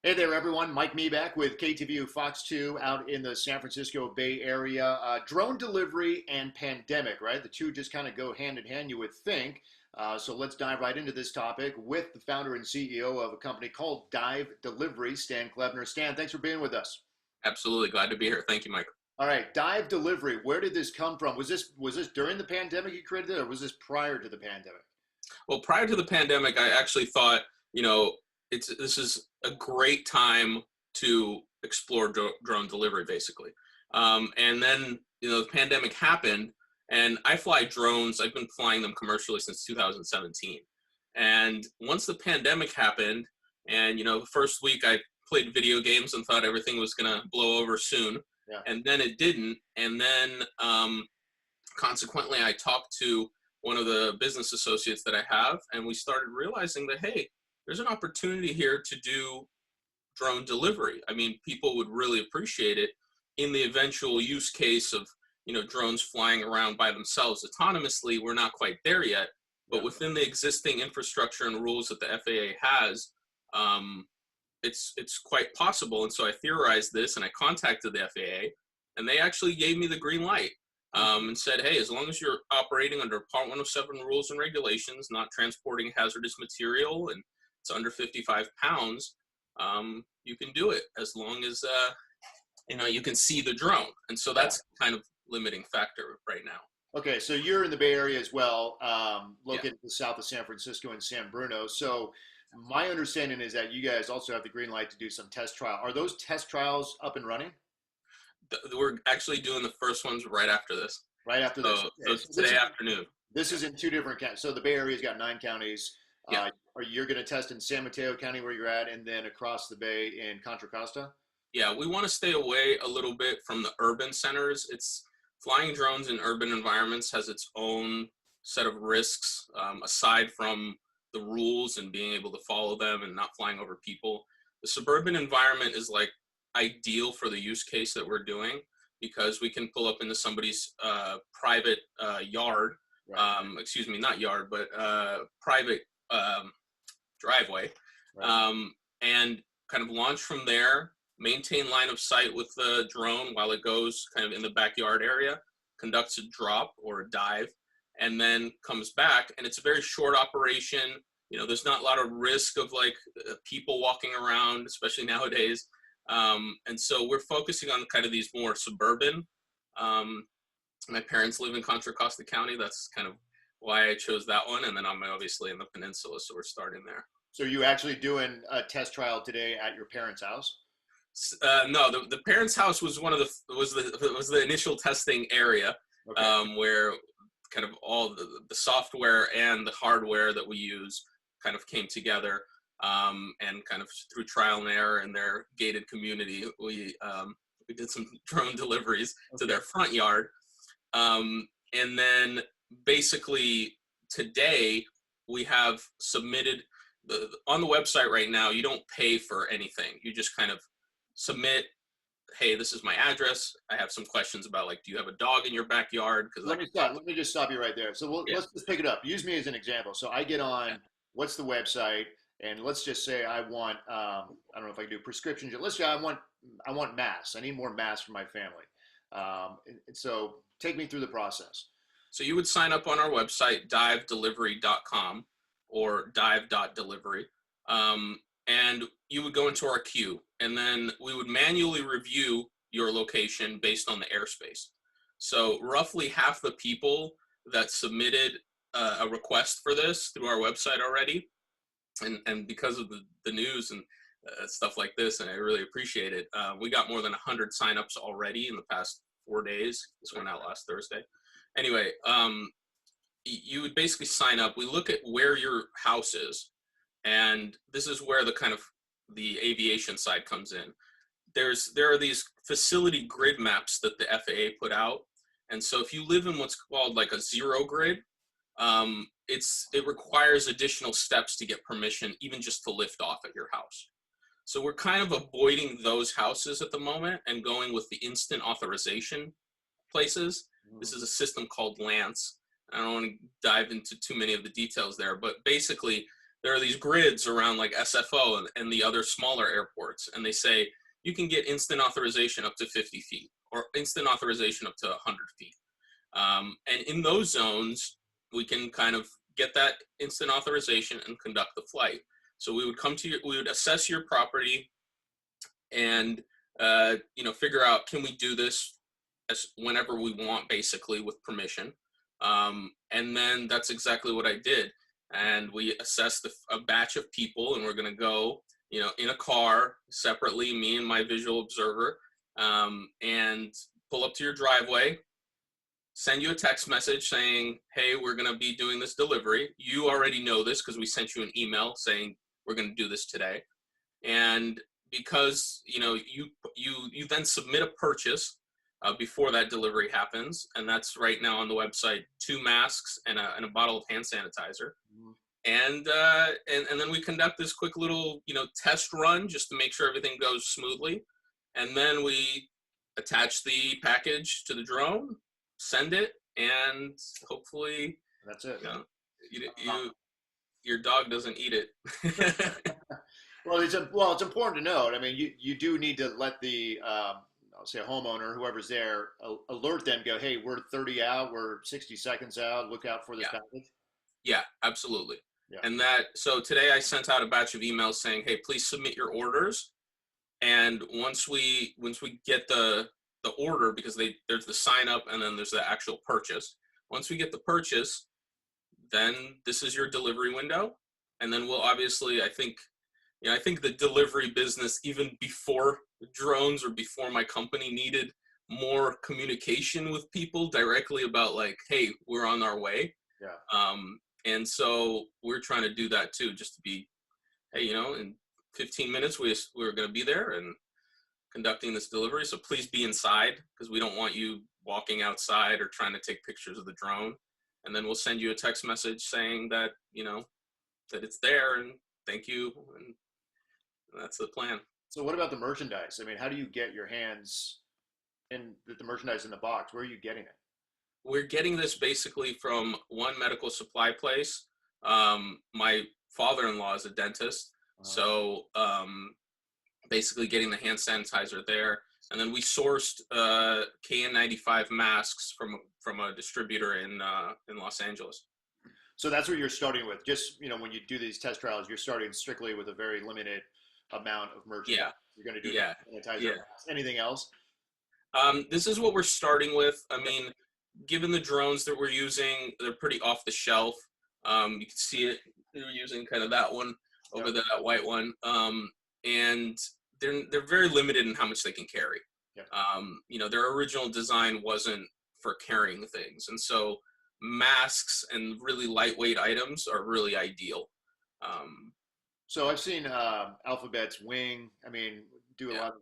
Hey there, everyone. Mike Meeback with KTVU Fox 2 out in the San Francisco Bay Area. Drone delivery and pandemic, right? The two just kind of go hand in hand, you would think. So let's dive right into this topic with the founder and CEO of a company called Dive Deliveries, Stan Klebner. Stan, thanks for being with us. Absolutely. Glad to be here. Thank you, Mike. All right, Dive Delivery. Where did this come from? Was this during the pandemic you created it, or was this prior to the pandemic? Well, prior to the pandemic, I actually thought, you know, this is a great time to explore drone delivery, basically. And then, the pandemic happened, and I fly drones. I've been flying them commercially since 2017. And once the pandemic happened, and, the first week I played video games and thought everything was going to blow over soon. Yeah. And then it didn't. And then consequently, I talked to one of the business associates that I have, and we started realizing that, hey, there's an opportunity here to do drone delivery. I mean, people would really appreciate it in the eventual use case of, drones flying around by themselves autonomously. We're not quite there yet, but Yeah. within the existing infrastructure and rules that the FAA has, it's quite possible. And so I theorized this, and I contacted the FAA, and they actually gave me the green light, and said, hey, as long as you're operating under Part 107 rules and regulations, not transporting hazardous material, and it's under 55 pounds, you can do it as long as you can see the drone. And so Yeah. that's kind of limiting factor right now. Okay, so you're in the Bay Area as well, Yeah. located south of San Francisco and San Bruno. So my understanding is that you guys also have the green light to do some test trial. Are those test trials up and running We're actually doing the first ones right after this. right after this? So Okay, so today afternoon. this is in two different counties. So the Bay Area's got 9 counties. Yeah. Are you going to test in San Mateo County where you're at, and then across the bay in Contra Costa? Yeah, we want to stay away a little bit from the urban centers. It's flying drones in urban environments has its own set of risks, aside from the rules and being able to follow them and not flying over people. The suburban environment is like ideal for the use case that we're doing because we can pull up into somebody's private yard. Right, Excuse me, not yard, but private driveway, right. and kind of launch from there, maintain line of sight with the drone while it goes kind of in the backyard area, conducts a drop or a dive, and then comes back. And it's a very short operation. There's not a lot of risk of like people walking around, especially nowadays. And so we're focusing on kind of these more suburban. My parents live in Contra Costa County. That's kind of why I chose that one. And then I'm obviously in the peninsula, so we're starting there. So you actually doing a test trial today at your parents' house? No, the parents' house was the initial testing area, Okay. where kind of all the software and the hardware that we use kind of came together, and kind of through trial and error in their gated community, we did some drone deliveries to Okay. their front yard, and then basically today we have submitted on the website right now. You don't pay for anything. You just kind of submit, hey, this is my address. I have some questions about, like, do you have a dog in your backyard? Because I Let me can stop. Let me just stop you right there. So yeah, let's just pick it up. Use me as an example. So I get yeah, on, what's the website? And let's just say I want, I don't know if I can do prescriptions. Let's say I want masks. I need more masks for my family. And so take me through the process. so you would sign up on our website, divedelivery.com or dive.delivery, and you would go into our queue, and then we would manually review your location based on the airspace. So roughly half the people that submitted a request for this through our website already, and because of the news and stuff like this, and I really appreciate it, we got more than 100 signups already in the past 4 days. This went out last Thursday. Anyway, you would basically sign up. We look at where your house is, and this is where the kind of the aviation side comes in. There are these facility grid maps that the FAA put out, and so if you live in what's called like a zero grid, it requires additional steps to get permission, even just to lift off at your house. So we're kind of avoiding those houses at the moment and going with the instant authorization places. This is a system called Lance. I don't want to dive into too many of the details there, but basically there are these grids around like SFO and the other smaller airports, and they say you can get instant authorization up to 50 feet or instant authorization up to 100 feet. And in those zones, we can kind of get that instant authorization and conduct the flight. So we would we would assess your property and figure out, can we do this whenever we want, basically with permission. And then that's exactly what I did. And we assessed a batch of people, and we're going to go, in a car separately, me and my visual observer, and pull up to your driveway, send you a text message saying, hey, we're going to be doing this delivery. You already know this because we sent you an email saying we're going to do this today. And because you then submit a purchase before that delivery happens, and that's right now on the website, 2 masks and a bottle of hand sanitizer. Mm-hmm. And then we conduct this quick little test run just to make sure everything goes smoothly, and then we attach the package to the drone, send it, and hopefully that's it. Your dog doesn't eat it. Well, it's important to note. I mean, you do need to let the I'll say a homeowner, whoever's there, alert them. Go, hey, we're 30 out. We're 60 seconds out. Look out for this package. Yeah, absolutely. Yeah. And so today I sent out a batch of emails saying, hey, please submit your orders. And once we get the order, because there's the sign up and then there's the actual purchase. Once we get the purchase, then this is your delivery window. And then we'll obviously, I think the delivery business, even before drones or before my company, needed more communication with people directly about like, hey, we're on our way. Yeah. And so we're trying to do that too, just to be, hey, in 15 minutes we're going to be there and conducting this delivery. So please be inside, because we don't want you walking outside or trying to take pictures of the drone. And then we'll send you a text message saying that, that it's there and thank you. And that's the plan. So what about the merchandise? I mean, how do you get your hands in the merchandise in the box? Where are you getting it? We're getting this basically from one medical supply place. My father-in-law is a dentist. So basically getting the hand sanitizer there. And then we sourced KN95 masks from a distributor in Los Angeles. So that's what you're starting with. Just, when you do these test trials, you're starting strictly with a very limited amount of merchandise. Yeah. You're going to do sanitizer. Yeah. Anything else? This is what we're starting with. I mean, given the drones that we're using, they're pretty off the shelf. You can see it. They're using kind of that one over that white one. And they're very limited in how much they can carry. Yeah. Their original design wasn't for carrying things. And so masks and really lightweight items are really ideal. So I've seen Alphabet's Wing, do a lot of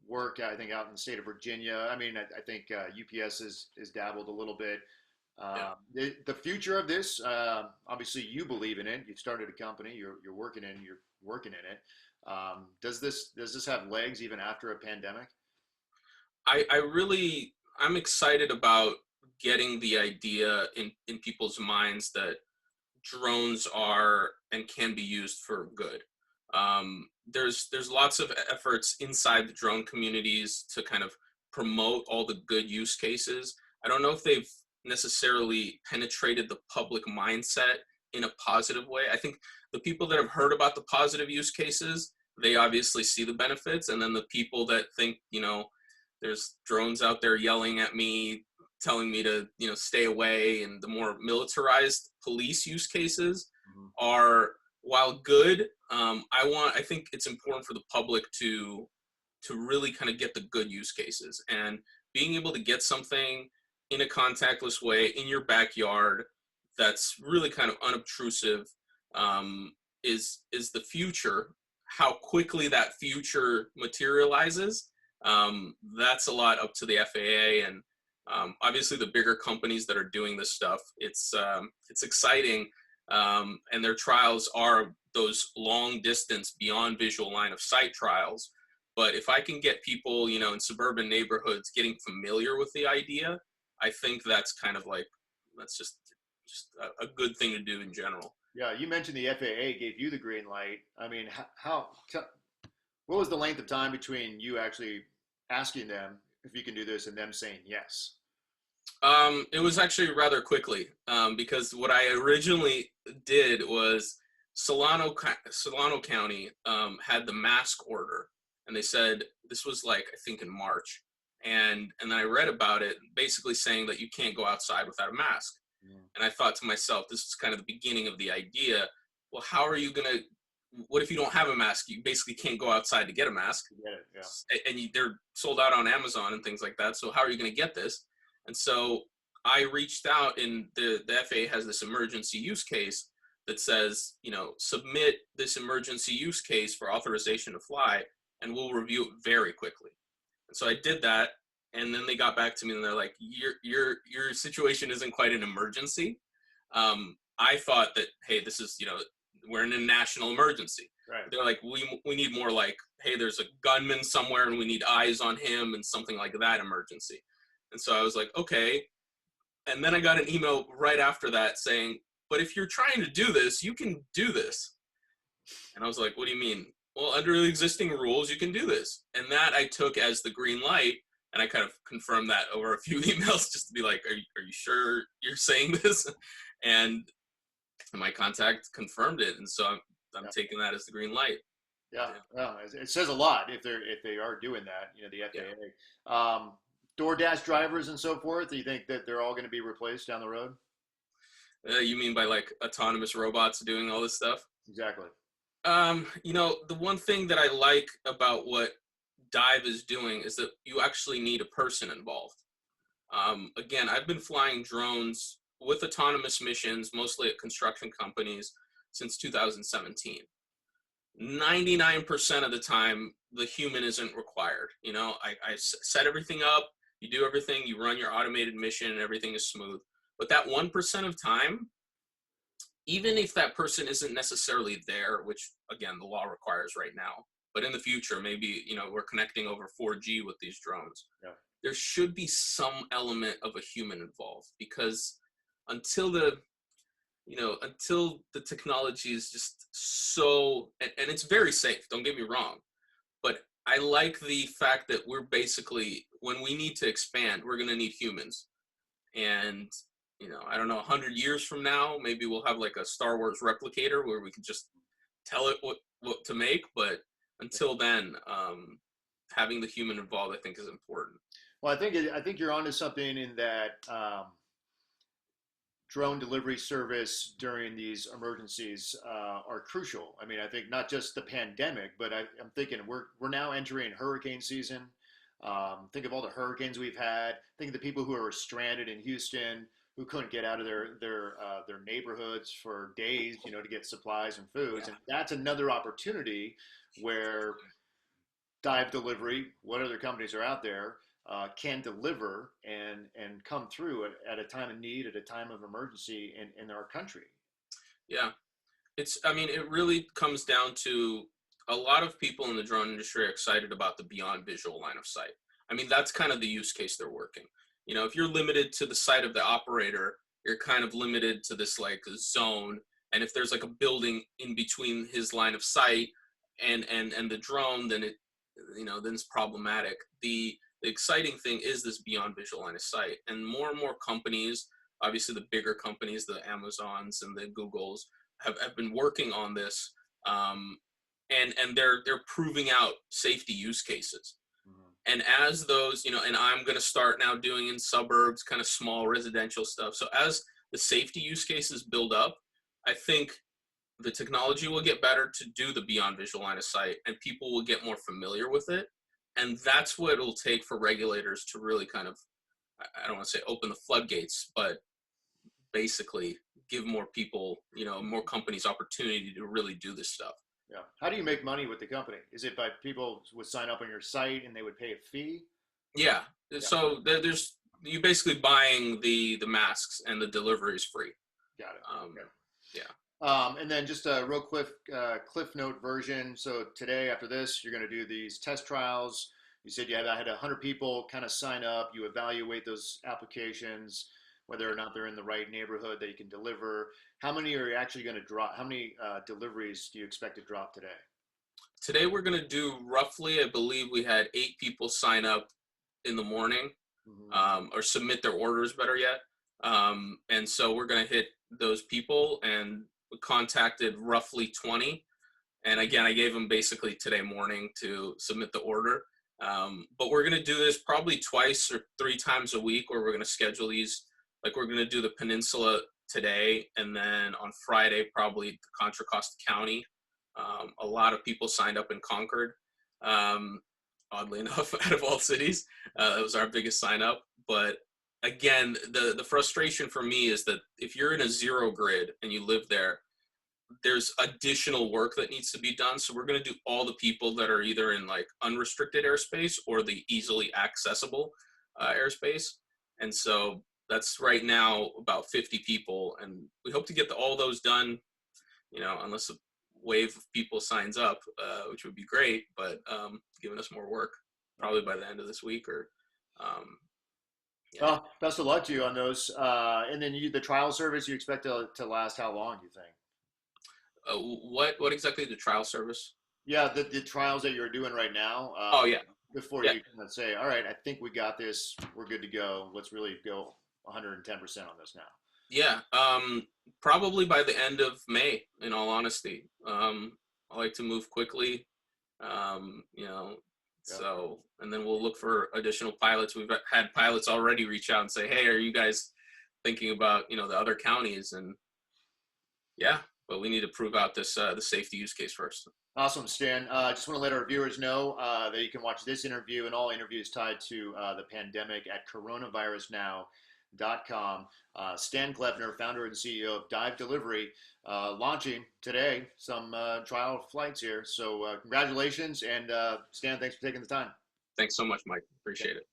work, I think, out in the state of Virginia. I think UPS is dabbled a little bit. The future of this, obviously you believe in it. You've started a company, you're working in it. Does this have legs even after a pandemic? I'm excited about getting the idea in people's minds that drones are and can be used for good. There's lots of efforts inside the drone communities to kind of promote all the good use cases. I don't know if they've necessarily penetrated the public mindset in a positive way. I think the people that have heard about the positive use cases, they obviously see the benefits. And then the people that think, there's drones out there yelling at me, telling me to, stay away, and the more militarized police use cases are, while good, I think it's important for the public to really kind of get the good use cases, and being able to get something in a contactless way in your backyard that's really kind of unobtrusive is the future. How quickly that future materializes, that's a lot up to the FAA and obviously the bigger companies that are doing this stuff. It's exciting, and their trials are those long distance beyond visual line of sight trials. But if I can get people, in suburban neighborhoods getting familiar with the idea, I think that's kind of like, that's just a good thing to do in general. Yeah, you mentioned the FAA gave you the green light. I mean, what was the length of time between you actually asking them if you can do this and them saying yes? It was actually rather quickly, because what I originally did was Solano County had the mask order, and they said this was like I think in March, and then I read about it, basically saying that you can't go outside without a mask, Mm, and I thought to myself, this is kind of the beginning of the idea. Well, how are you gonna? What if you don't have a mask? You basically can't go outside to get a mask, I get it. Yeah. and they're sold out on Amazon and things like that. So how are you going to get this? And so I reached out, and the FAA has this emergency use case that says, submit this emergency use case for authorization to fly, and we'll review it very quickly. And so I did that, and then they got back to me, and they're like, your situation isn't quite an emergency. I thought that, hey, this is, we're in a national emergency. Right. They're like, we need more like, hey, there's a gunman somewhere and we need eyes on him and something like that emergency. And so I was like, okay. And then I got an email right after that saying, but if you're trying to do this, you can do this. And I was like, what do you mean? Well, under the existing rules, you can do this. And that I took as the green light. And I kind of confirmed that over a few emails just to be like, are you sure you're saying this? And my contact confirmed it. And so I'm Yeah. taking that as the green light. Yeah. Yeah. Well, it says a lot if they are doing that. The Yeah. FAA. DoorDash drivers and so forth. Do you think that they're all going to be replaced down the road? You mean by like autonomous robots doing all this stuff? Exactly. The one thing that I like about what Dive is doing is that you actually need a person involved. Again, I've been flying drones with autonomous missions, mostly at construction companies, since 2017. 99% of the time, the human isn't required. I set everything up, you do everything, you run your automated mission, and everything is smooth. But that 1% of time, even if that person isn't necessarily there, which again the law requires right now, but in the future maybe we're connecting over 4G with these drones. Yeah. There should be some element of a human involved, because until the until the technology is just so, and it's very safe, don't get me wrong, but I like the fact that we're basically, when we need to expand, we're going to need humans. And I don't know, 100 years from now, maybe we'll have like a Star Wars replicator where we can just tell it what to make. But until then, having the human involved, I think, is important. Well, I think you're onto something in that drone delivery service during these emergencies are crucial. I mean, I think not just the pandemic, but I'm thinking we're now entering hurricane season. Think of all the hurricanes we've had. Think of the people who are stranded in Houston who couldn't get out of their neighborhoods for days, to get supplies and foods. Yeah. And that's another opportunity where Dive Delivery, what other companies are out there, can deliver and come through at a time of need, at a time of emergency in our country. Yeah. I mean, it really comes down to a lot of people in the drone industry are excited about the beyond visual line of sight. I mean, that's kind of the use case they're working. If you're limited to the sight of the operator, you're kind of limited to this like zone. And if there's like a building in between his line of sight and the drone, then then it's problematic. The exciting thing is this beyond visual line of sight, and more companies, obviously the bigger companies, the Amazons and the Googles, have been working on this, and they're proving out safety use cases. Mhm. And as those, and I'm going to start now doing in suburbs, kind of small residential stuff. So as the safety use cases build up, I think the technology will get better to do the beyond visual line of sight, and people will get more familiar with it. And that's what it'll take for regulators to really kind of, I don't want to say open the floodgates, but basically give more people, more companies opportunity to really do this stuff. Yeah. How do you make money with the company? Is it by people would sign up on your site and they would pay a fee? Yeah. Yeah. So there's you basically buying the masks, and the delivery is free. Got it. Okay. Yeah. And then just a real cliff note version. So today, after this, you're going to do these test trials. You said I had 100 people kind of sign up. You evaluate those applications, whether or not they're in the right neighborhood that you can deliver. How many are you actually going to drop? How many deliveries do you expect to drop today? Today we're going to do roughly, I believe we had 8 people sign up in the morning, Hmm. or submit their orders, better yet. And so we're going to hit those people, and we contacted roughly 20. And again, I gave them basically today morning to submit the order. But we're going to do this probably twice or 3 times a week, where we're going to schedule these. Like, we're going to do the peninsula today, and then on Friday, probably the Contra Costa County. A lot of people signed up in Concord, um, oddly enough, out of all cities. That was our biggest sign up. But again, the frustration for me is that if you're in a zero grid and you live there, there's additional work that needs to be done. So we're going to do all the people that are either in like unrestricted airspace or the easily accessible airspace. And so that's right now about 50 people. And we hope to get all those done, unless a wave of people signs up, which would be great, but giving us more work probably by the end of this week or, yeah. Well, best of luck to you on those. And then the trial service you expect to last how long, do you think? What exactly the trial service? Yeah, the trials that you're doing right now, Oh yeah. before Yeah. you kind of say, all right, I think we got this, we're good to go. Let's really go 110% on this now. Yeah, probably by the end of May, in all honesty. I like to move quickly, um, you know, Yeah. so, and then we'll look for additional pilots. We've had pilots already reach out and say, hey, are you guys thinking about, the other counties? And yeah, but we need to prove out this, the safety use case first. Awesome, Stan. Just want to let our viewers know that you can watch this interview and all interviews tied to the pandemic at coronavirusnow.com. Stan Klebner, founder and CEO of Dive Delivery, launching today some trial flights here. So congratulations, and Stan, thanks for taking the time. Thanks so much, Mike. Okay. Appreciate it.